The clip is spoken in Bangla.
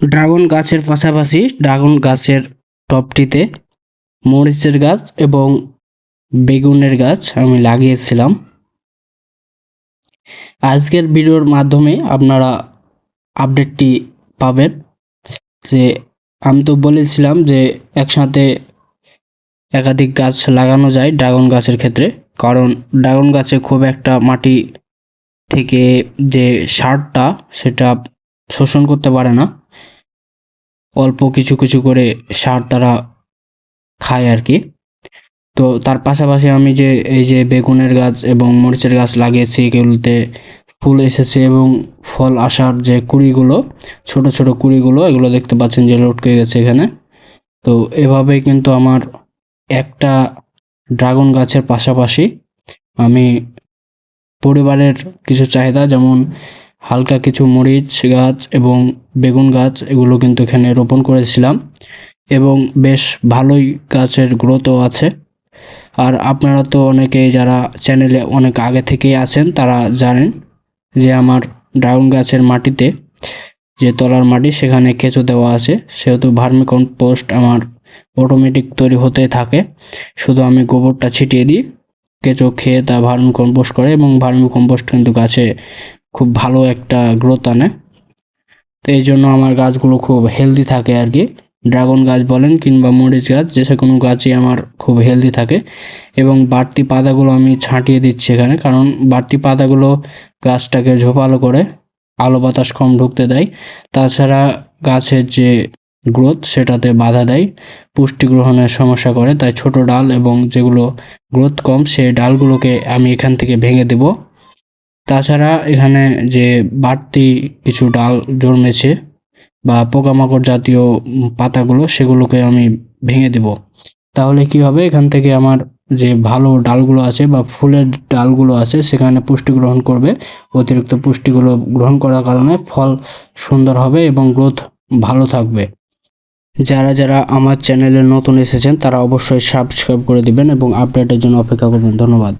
ড্রাগন গাছের পাশাপাশি ড্রাগন গাছের টবটিতে মরিচের গাছ এবং বেগুনের গাছ আমি লাগিয়েছিলাম। আজকের ভিডিওর মাধ্যমে আপনারা আপডেটটি পাবেন যে আমি তো বলেছিলাম যে একসাথে একাধিক গাছ লাগানো যায় ড্রাগন গাছের ক্ষেত্রে, কারণ ড্রাগন গাছে খুব একটা মাটি থেকে যে সারটা সেটা শোষণ করতে পারে না, অল্প কিছু কিছু করে সার তারা খায় আর কি। তো তার পাশাপাশি আমি যে এই যে বেগুনের গাছ এবং মরিচের গাছ লাগিয়েছি, এগুলোতে ফুল এসেছে এবং ফল আসার যে কুড়িগুলো, ছোট ছোট কুড়িগুলো, এগুলো দেখতে পাচ্ছেন যে লটকে গেছে এখানে। তো এভাবেই কিন্তু আমার একটা ড্রাগন গাছের পাশাপাশি আমি পরিবারের কিছু চাহিদা, যেমন হালকা কিছু মরিচ গাছ এবং বেগুন গাছ, এগুলো কিন্তু এখানে রোপণ করেছিলাম এবং বেশ ভালোই গাছের গ্রোথও আছে। আর আপনারা তো অনেকেই যারা চ্যানেলে অনেক আগে থেকেই আছেন তারা জানেন যে আমার ড্রাগন গাছের মাটিতে যে তলার মাটি সেখানে কেঁচো দেওয়া আছে, সেহেতু ভার্মি কম্পোস্ট আমার অটোমেটিক তৈরি হতে থাকে। শুধু আমি গোবরটা ছিটিয়ে দিই, কেঁচো খেয়ে তা ভার্মি কম্পোস্ট করে এবং ভার্মি কম্পোস্ট কিন্তু গাছে খুব ভালো একটা গ্রোথ আনে। তো এই জন্য আমার গাছগুলো খুব হেলদি থাকে আর কি। ড্রাগন গাছ বলেন কিংবা মরিচ গাছ, যে কোনো গাছই আমার খুব হেলদি থাকে। এবং বাড়তি পাতাগুলো আমি ছাঁটিয়ে দিচ্ছি এখানে, কারণ বাড়তি পাতাগুলো গাছটাকে ঝোপালো করে, আলো বাতাস কম ঢুকতে দেয়। তাছাড়া গাছের যে গ্রোথ সেটাতে বাধা দেয়, পুষ্টি গ্রহণের সমস্যা করে। তাই ছোট ডাল এবং যেগুলো গ্রোথ কম সেই ডালগুলোকে আমি এখান থেকে ভেঙে দেব। তাছাড়া এখানে যে বাড়তি কিছু ডাল জন্মেছে বা পোকামাকড় জাতীয় পাতাগুলো, সেগুলোকে আমি ভেঙে দেব। তাহলে কি হবে, এখান থেকে আমার যে ভালো ডালগুলো আছে বা ফুলের ডালগুলো আছে সেখানে পুষ্টি গ্রহণ করবে। অতিরিক্ত পুষ্টিগুলো গ্রহণ করার কারণে ফল সুন্দর হবে এবং গ্রোথ ভালো থাকবে। যারা যারা আমার চ্যানেলে নতুন এসেছেন তারা অবশ্যই সাবস্ক্রাইব করে দিবেন এবং আপডেটের জন্য অপেক্ষা করবেন। ধন্যবাদ।